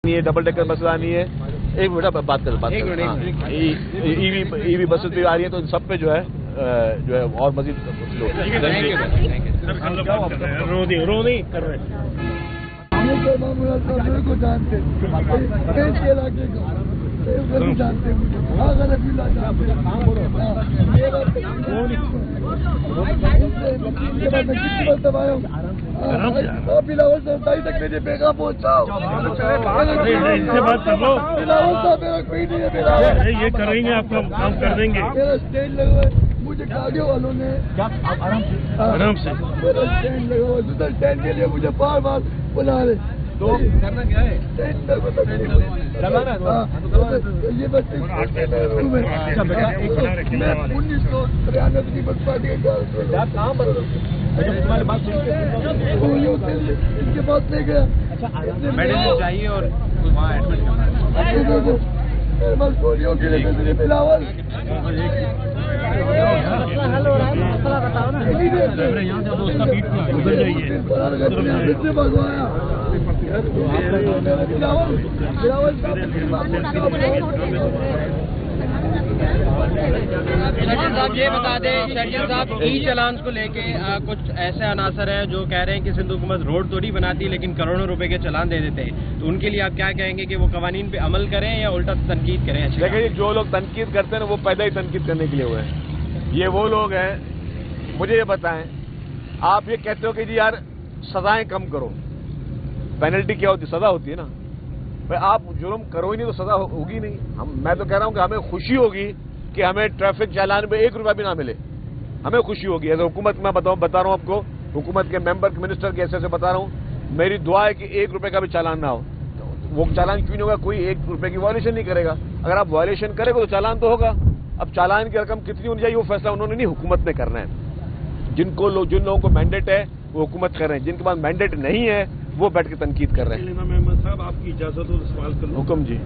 ये double decker बसें आनी है। एक मिनट बात कर ईवी बसें भी आ रही है, तो इन सब पे जो है और मजीद रो नहीं कर रहे को जानते जानते बिलावल सर ताई तक मेरे बेगा पहुंचाओ, इनसे बात कर लो। बिलावल साहब मेरा कोई नहीं है, बिलावल ये करेंगे, आपका काम कर देंगे। मेरा स्टैंड लगा हुआ है, मुझे गाड़ियों वालों ने आराम से मेरा स्टैंड लगा हुआ है, दूसरे स्टैंड के लिए मुझे बार बार बुला रहे। तो करना क्या है? चलाना ये बस मैं 1993 की बसपाटी इनके पास ले गया, मेडिसिन चाहिए और वहाँ एडमिट करना है। मेरे पास गोलियों के लिए मेरे बिलावल भगवाया सर्जन साहब ये बता दें, सर्जन साहब ई चालान को लेके कुछ ऐसे अनासर हैं जो कह रहे हैं कि सिंध हुकूमत रोड तो नहीं बनाती लेकिन करोड़ों रुपए के चालान दे देते हैं, तो उनके लिए आप क्या कहेंगे कि वो कवानीन पे अमल करें या उल्टा तनकीद करें? देखिए, जो लोग तनकीद करते हैं ना, वो पैदा ही तनकीद करने के लिए हुए हैं। ये वो लोग हैं। मुझे ये बताएं, आप ये कहते हो कि जी यार सजाएं कम करो, पेनल्टी क्या होती है? सजा होती है ना भाई। आप जुर्म करो ही नहीं तो सजा होगी नहीं। मैं तो कह रहा हूं कि हमें खुशी होगी कि हमें ट्रैफिक चालान में 1 रुपया भी ना मिले, हमें खुशी होगी। ऐसे हुकूमत मैं बता रहा हूं आपको, हुकूमत के मेंबर के मिनिस्टर के ऐसे बता रहा हूं, मेरी दुआ है कि 1 रुपये का भी चालान ना हो। तो वो चालान क्यों नहीं होगा? कोई 1 रुपये की वायलेशन नहीं करेगा। अगर आप वायलेशन करेंगे तो चालान तो होगा। अब चालान की रकम कितनी होनी चाहिए वो फैसला उन्होंने नहीं, हुकूमत ने करना है। जिन लोगों को मैंडेट है वो हुकूमत कर रहे हैं, जिनके पास मैंडेट नहीं है वो बैठ के तनकीद कर रहे हैं। मेहमद साहब, आपकी इजाजत हो तो सवाल कर लो। हुक्म जी।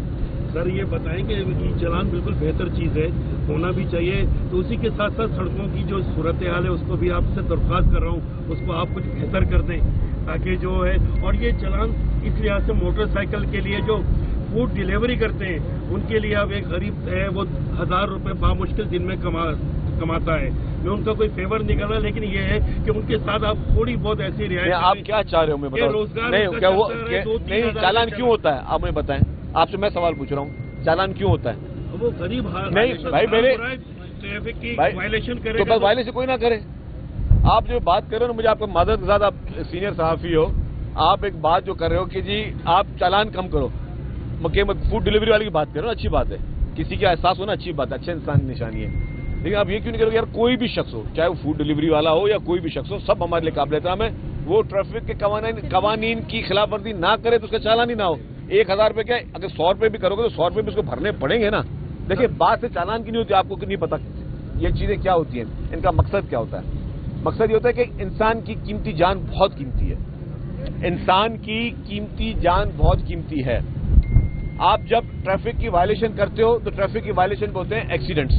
सर, ये बताएं कि ई चालान बिल्कुल बेहतर चीज़ है, होना भी चाहिए, तो उसी के साथ साथ सड़कों की जो सूरत हाल है उसको भी आपसे दरख्वास्त कर रहा हूँ, उसको आप कुछ बेहतर कर दें ताकि जो है। और ये चालान इस लिहाज से मोटरसाइकिल के लिए जो फूड डिलीवरी करते हैं उनके लिए अब एक गरीब है वो 1000 रुपये बामुश्किल दिन में कमाता है। मैं उनका कोई फेवर नहीं कर रहा, लेकिन ये है कि उनके साथ आप थोड़ी बहुत ऐसी रियायत। आप क्या चाह रहे हो? मैं बताऊं रोजगार नहीं, क्या वो नहीं, चालान क्यों होता है? आप मुझे बताएं। आपसे मैं सवाल पूछ रहा हूँ, चालान क्यों होता है? वो गरीब नहीं भाई, मेरे ट्रैफिक की वायलेशन करे तो बस वायलेशन कोई ना करे। आप जो बात कर रहे हो ना, मुझे आपको मादरत के साथ, आप सीनियर सहाफी हो, आप एक बात जो कर रहे हो कि जी आप चालान कम करो, फूड डिलीवरी वाली की बात कर रहे हो, अच्छी बात है, किसी का एहसास होना अच्छी बात है, अच्छे इंसान की निशानी है। लेकिन आप ये क्यों नहीं करोगे? यार कोई भी शख्स हो, चाहे वो फूड डिलीवरी वाला हो या कोई भी शख्स हो, सब हमारे लिए काबिल एहतराम है। वो ट्रैफिक के कवानीन की खिलाफ वर्जी ना करे तो उसका चालान ही ना हो। 1000 रुपये क्या, अगर 100 रुपये भी करोगे तो 100 रुपये भी उसको भरने पड़ेंगे ना। देखिए, बात से चालान की नहीं होती, आपको नहीं पता ये चीजें क्या होती हैं, इनका मकसद क्या होता है। मकसद ये होता है कि इंसान की कीमती जान बहुत कीमती है, इंसान की कीमती जान बहुत कीमती है। आप जब ट्रैफिक की वायलेशन करते हो तो ट्रैफिक की वायलेशन होते हैं एक्सीडेंट्स,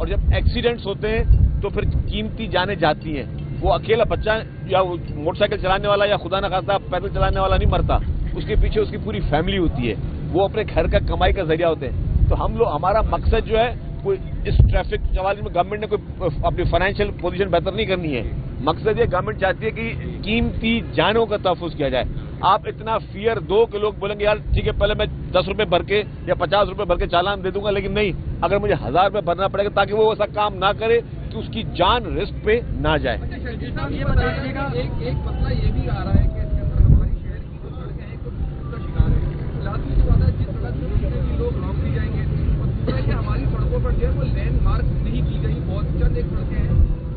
और जब एक्सीडेंट्स होते हैं तो फिर कीमती जानें जाती हैं। वो अकेला बच्चा या वो मोटरसाइकिल चलाने वाला या खुदा न खास्ता पैदल चलाने वाला नहीं मरता, उसके पीछे उसकी पूरी फैमिली होती है, वो अपने घर का कमाई का जरिया होते हैं। तो हमारा मकसद जो है, कोई इस ट्रैफिक सवाल में गवर्नमेंट ने कोई अपनी फाइनेंशियल पोजीशन बेहतर नहीं करनी है। मकसद ये गवर्नमेंट चाहती है कि कीमती जानों का तहफ़्फ़ुज़ किया जाए। आप इतना फियर दो कि लोग बोलेंगे यार ठीक है, पहले मैं 10 रुपये भर के या 50 रुपये भर के चालान दे दूंगा, लेकिन नहीं, अगर मुझे 1000 रुपये भरना पड़ेगा ताकि वो ऐसा काम ना करे कि उसकी जान रिस्क पे ना जाए। ये बताइएगा, एक मसला ये भी आ रहा है कि इसके अंदर हमारी शहर की जो सड़कें हैं उसका शिकार है। लाजमी सी बात है, जिस सड़क पे जितने भी लोग रॉन्गली जाएंगे, और दूसरा है कि हमारी सड़कों पर जो है वो लैंड मार्क नहीं की गई, बहुत चंद एक सड़कें हैं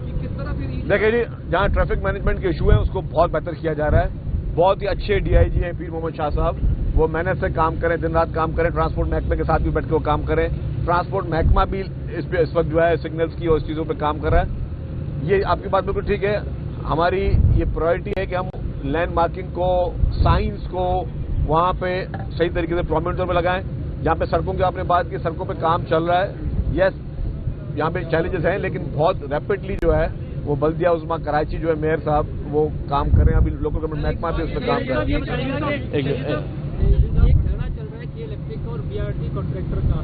कि किस तरह फिर। देखिए जी, जहाँ ट्रैफिक मैनेजमेंट के इशू है उसको बहुत बेहतर किया जा रहा है। बहुत ही अच्छे DIG हैं पीर मोहम्मद शाह साहब, वो मेहनत से काम करें, दिन रात काम करें, ट्रांसपोर्ट महकमे के साथ भी बैठ के वो काम करें। ट्रांसपोर्ट महकमा भी इस वक्त जो है सिग्नल्स की और इस चीज़ों पे काम कर रहा है। ये आपकी बात बिल्कुल ठीक है। हमारी ये प्रायोरिटी है कि हम लैंड मार्किंग को, साइंस को वहाँ पे सही तरीके से प्रोमिनेंट तौर पर लगाएं। जहाँ पे सड़कों की आपने बात की, सड़कों पे काम चल रहा है, यस यहाँ पे चैलेंजेस हैं, लेकिन बहुत रैपिडली जो है वो बल्दिया उस्मा कराची जो है मेयर साहब वो काम कर रहे हैं। अभी लोकल गवर्नमेंट महकमा भी उस पर काम कर रहे हैं। और BRT कॉन्ट्रैक्टर का,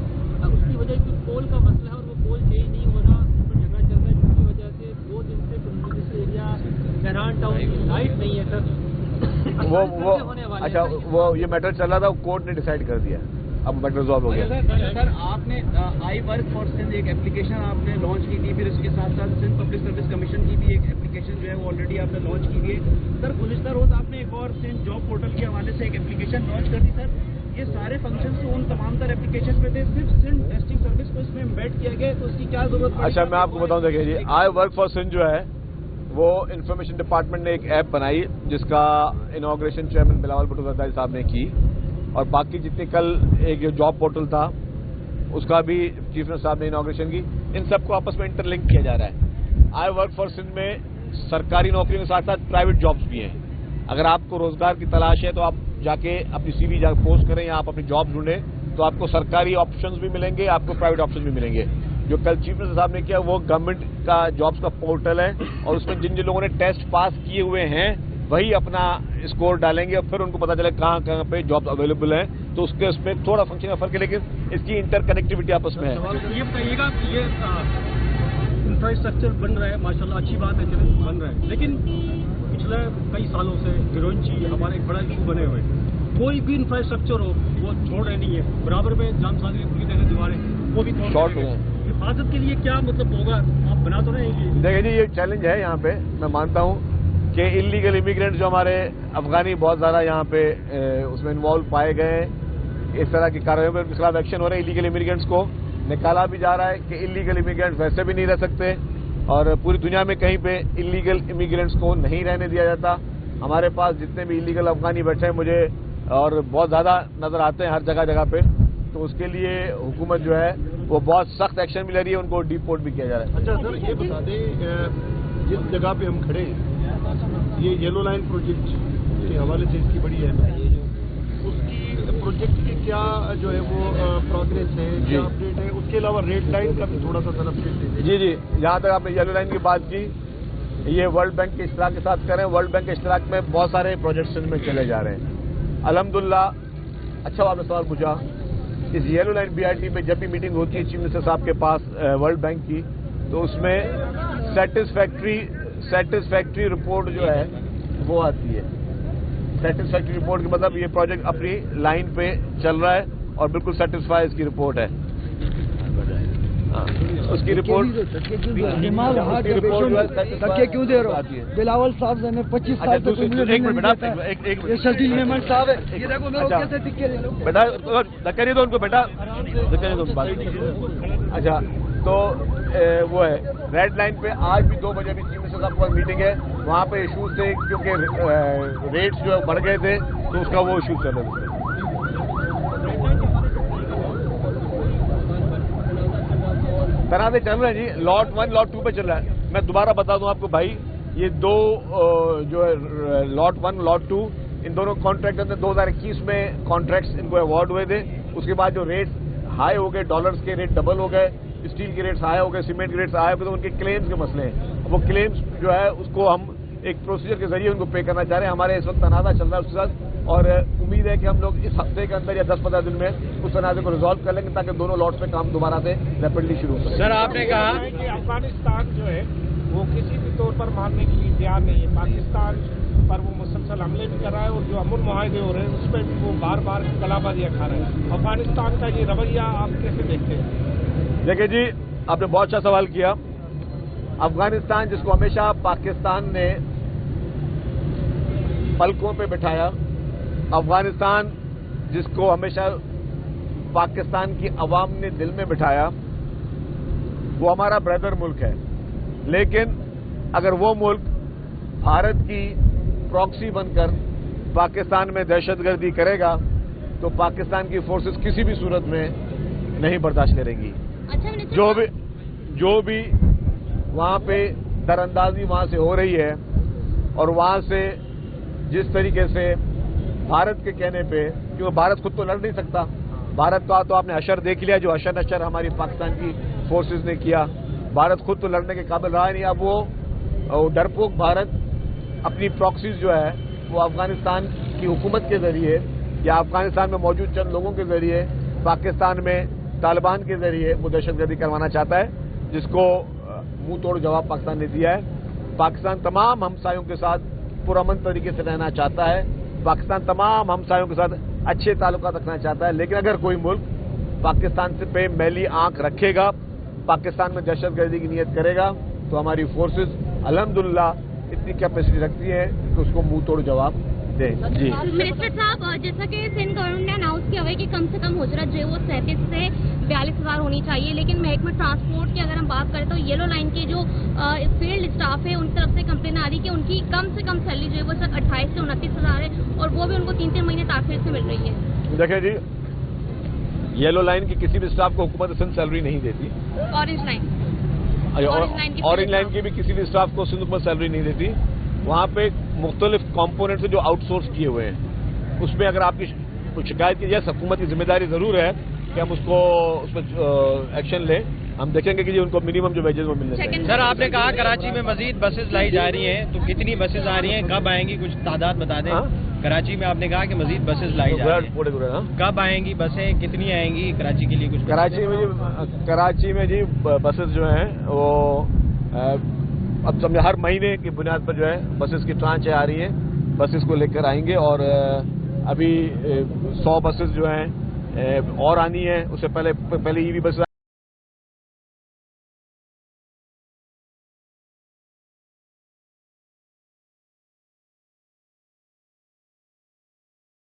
उसकी वजह की पोल का मसला है और वो पोल चेंज नहीं हो रहा, उस पर झगड़ा चल रहा है, जिसकी वजह से 2 दिन से कम्युनिटी एरिया सहरान टाउन की लाइट नहीं है सर। वो अच्छा, वो ये मैटर चल रहा था, कोर्ट ने डिसाइड कर दिया, अब मैटर रिजॉल्व हो गया। सर आपने आई वर्क फॉर सिंध एक एप्लीकेशन आपने लॉन्च की थी, फिर उसके साथ साथ सिंध पब्लिक सर्विस कमीशन की भी एक एप्लीकेशन जो है वो ऑलरेडी आपने लॉन्च की है। सर गुज़िश्ता रोज आपने एक और सिंध जॉब पोर्टल के हवाले से एक एप्लीकेशन लॉन्च कर दी। सर ये सारे फंक्शन तो उन तमाम तर एप्लीकेशन पे थे, सिर्फ सिंध टेस्टिंग सर्विस को इसमें एम्बेड किया गया, तो उसकी क्या जरूरत पड़ी? अच्छा, मैं आपको बताऊं, देखिए जी, आई वर्क फॉर सिंध जो है वो इंफॉर्मेशन डिपार्टमेंट ने एक ऐप बनाई जिसका इनॉग्रेशन चेयरमैन बिलावल भुट्टो जरदारी साहब ने की, और बाकी जितने कल एक जो जॉब पोर्टल था उसका भी चीफ मिनिस्टर साहब ने इनॉग्रेशन की। इन सबको आपस में इंटरलिंक किया जा रहा है। आई वर्क फॉर सिंध में सरकारी नौकरियों के साथ साथ प्राइवेट जॉब्स भी हैं। अगर आपको रोजगार की तलाश है तो आप जाके अपनी CV जाकर पोस्ट करें या आप अपनी जॉब ढूंढें, तो आपको सरकारी ऑप्शंस भी मिलेंगे, आपको प्राइवेट ऑप्शन भी मिलेंगे। जो कल चीफ मिनिस्टर साहब ने किया वो गवर्नमेंट का जॉब्स का पोर्टल है, और उसमें जिन जिन लोगों ने टेस्ट पास किए हुए हैं वही अपना स्कोर डालेंगे, और फिर उनको पता चले कहाँ कहाँ पे जॉब्स अवेलेबल हैं। तो उसके उसमें थोड़ा फंक्शन का फर्क है, लेकिन इसकी इंटरकनेक्टिविटी आपस में है। ये बताइएगा, ये इंफ्रास्ट्रक्चर बन रहा है, माशाल्लाह अच्छी बात है, चले बन रहा है, लेकिन पिछले कई सालों से गिरोंची हमारे एक बड़ा इशू बने हुए, कोई भी इंफ्रास्ट्रक्चर हो वो छोड़ रहे नहीं है, बराबर में जाम सागरी पूरी तरह दीवारें वो भी शॉर्ट हो गए। हिफाजत के लिए क्या मतलब होगा, आप बना तो रहे हैं? देखिए जी, ये चैलेंज है यहाँ पे। मैं मानता हूँ कि इलीगल इमिग्रेंट जो हमारे अफगानी बहुत ज़्यादा यहाँ पे उसमें इन्वॉल्व पाए गए, इस तरह की कार्रवाई में उनके खिलाफ एक्शन हो रहे हैं। इलीगल इमिग्रेंट्स को निकाला भी जा रहा है कि इलीगल इमिग्रेंट्स वैसे भी नहीं रह सकते, और पूरी दुनिया में कहीं पे इलीगल इमिग्रेंट्स को नहीं रहने दिया जाता। हमारे पास जितने भी इलीगल अफगानी बैठे हैं मुझे और बहुत ज़्यादा नज़र आते हैं हर जगह जगह पे, तो उसके लिए हुकूमत जो है वो बहुत सख्त एक्शन भी ले रही है, उनको डिपोर्ट भी किया जा रहा है। अच्छा सर, ये बता दें, जिस जगह पे हम खड़े हैं, ये येलो लाइन प्रोजेक्ट के हवाले से इसकी बड़ी अहमियत है, उसकी प्रोजेक्ट की क्या जो है वो प्रोग्रेस है, क्या अपडेट है, उसके अलावा रेड लाइन का भी थोड़ा सा अपडेट दीजिए। जी जी, जहाँ तक आपने येलो लाइन की बात की, ये वर्ल्ड बैंक के इश्तराक के साथ करें। वर्ल्ड बैंक के इश्तराक में बहुत सारे प्रोजेक्ट्स इनमें चले जा रहे हैं, अल्हम्दुलिल्लाह। अच्छा आपने सवाल पूछा, इस येलो लाइन BRT में जब भी मीटिंग होती है चीफ मिनिस्टर साहब के पास वर्ल्ड बैंक की, तो उसमें सेटिस्फैक्ट्री रिपोर्ट जो है वो आती है। सेटिस्फैक्ट्री रिपोर्ट का मतलब ये प्रोजेक्ट अपनी लाइन पे चल रहा है और बिल्कुल सेटिस्फाई इसकी रिपोर्ट है। उसकी रिपोर्ट धक्के क्यों दे रहे हो? बिलावल साहब ने 25 साल से ये शकील मेमन साहब है, ये देखो मेरे को कैसे टिक्के दे लो बेटा, धक्का नहीं दो उनको बेटा, धक्का नहीं दो बात। अच्छा, तो वो है रेड लाइन पे आज भी 2 बजे भी चीफ मिनिस्टर साहब के पास मीटिंग है, वहाँ पे इशूज थे क्योंकि रेट्स जो बढ़ गए थे, तो उसका वो इशूज चल रहे थे। तनाज़े चल रहे हैं जी, लॉट 1 लॉट 2 पे चल रहा है। मैं दोबारा बता दूं आपको भाई, ये दो जो है लॉट 1 लॉट 2, इन दोनों कॉन्ट्रैक्ट 2021 में कॉन्ट्रैक्ट्स इनको अवार्ड हुए थे। उसके बाद जो रेट हाई हो गए, डॉलर्स के रेट डबल हो गए, स्टील के रेट्स हाई हो गए, सीमेंट के रेट्स हाई हो गए, तो उनके क्लेम्स के मसले हैं। वो क्लेम्स जो है उसको हम एक प्रोसीजर के जरिए उनको पे करना चाह रहे हैं। हमारे इस वक्त तनाज़ा चल रहा है उसके साथ, और उम्मीद है कि हम लोग इस हफ्ते के अंदर या 10-15 दिन में उस तनाज़े को रिजॉल्व कर लेंगे, ताकि दोनों लॉट्स में काम दोबारा से रैपिडली शुरू हो सके। सर आपने कहा कि अफगानिस्तान जो है वो किसी भी तौर पर मानने के लिए तैयार नहीं है, पाकिस्तान पर वो मुसलसल हमले भी कर रहा है, और जो अमन मुआहदे हो रहे हैं उस पर भी वो बार बार कलाबाजियाँ खा रहे हैं। अफगानिस्तान का ये रवैया आप कैसे देखते हैं? देखिए जी, आपने बहुत अच्छा सवाल किया। अफगानिस्तान जिसको हमेशा पाकिस्तान ने पलकों पे बिठाया, अफगानिस्तान जिसको हमेशा पाकिस्तान की अवाम ने दिल में बिठाया, वो हमारा ब्रदर मुल्क है। लेकिन अगर वो मुल्क भारत की प्रॉक्सी बनकर पाकिस्तान में दहशतगर्दी करेगा, तो पाकिस्तान की फोर्सेस किसी भी सूरत में नहीं बर्दाश्त करेंगी। जो भी वहां पे दरअंदाजी वहां से हो रही है, और वहां से जिस तरीके से भारत के कहने पे, क्योंकि भारत खुद तो लड़ नहीं सकता, भारत का तो आपने अशर देख लिया, जो अशर नशर हमारी पाकिस्तान की फोर्सेस ने किया, भारत खुद तो लड़ने के काबिल रहा नहीं। अब वो डरपोक भारत अपनी प्रॉक्सीज जो है वो अफगानिस्तान की हुकूमत के जरिए या अफगानिस्तान में मौजूद चंद लोगों के जरिए پاکستان میں طالبان کے ذریعے وہ دہشت گردی کروانا چاہتا ہے، جس کو منہ توڑ جواب پاکستان نے دیا ہے۔ پاکستان تمام ہمسایوں کے ساتھ پرامن طریقے سے رہنا چاہتا ہے، پاکستان تمام ہمسایوں کے ساتھ اچھے تعلقات رکھنا چاہتا ہے، لیکن اگر کوئی ملک پاکستان سے پہ میلی آنکھ رکھے گا، پاکستان میں دہشت گردی کی نیت کرے گا، تو ہماری فورسز الحمدللہ اتنی کیپیسٹی رکھتی ہیں کہ اس کو منہ توڑ جواب دیں۔ جی منسٹر صاحب، جیسا کہ سندھ گورنمنٹ نے اناؤنس کیا ہوا ہے کہ کم سے کم اجرت جو ہے وہ 37 سے 42,000 ہونی چاہیے، لیکن محکمہ ٹرانسپورٹ کی اگر ہم بات کریں تو یلو لائن کے جو فیلڈ اسٹاف ہے ان کی طرف سے کمپلین آ رہی ہے کہ ان کی کم سے کم سیلری جو ہے وہ صرف 28 سے 29,000 ہے، اور وہ بھی ان کو 3 مہینے تاخیر سے مل رہی ہے۔ دیکھیں جی، یلو لائن کی کسی بھی اسٹاف کو حکومت سندھ سیلری نہیں دیتی، اورنج لائن کی بھی کسی بھی اسٹاف کو سندھ حکومت سیلری نہیں دیتی۔ وہاں پہ مختلف کمپوننٹس جو آؤٹ سورس کیے ہوئے ہیں، اس میں اگر آپ کی کوئی شکایت کی جائے، حکومت کی ذمہ داری ضرور ہے کہ ہم اس پہ ایکشن لیں۔ ہم دیکھیں گے کہ جی ان کو منیمم جو ویجز وہ ملنے چاہیے۔ سر، آپ نے کہا کراچی میں مزید بسز لائی جا رہی ہیں، تو کتنی بسز آ رہی ہیں، کب آئیں گی، کچھ تعداد بتا دیں۔ کراچی میں آپ نے کہا کہ مزید بسز لائی جا رہی ہیں، کب آئیں گی بسیں، کتنی آئیں گی کراچی کے لیے؟ کچھ کراچی میں جی بسز جو ہیں وہ اب سمجھے ہر مہینے کی بنیاد پر جو ہے بسز کی ٹرانچیں آ رہی ہیں، بسز کو لے کر آئیں گے، اور ابھی 100 بسز جو ہیں اور آنی ہیں، اس سے پہلے ای وی بسز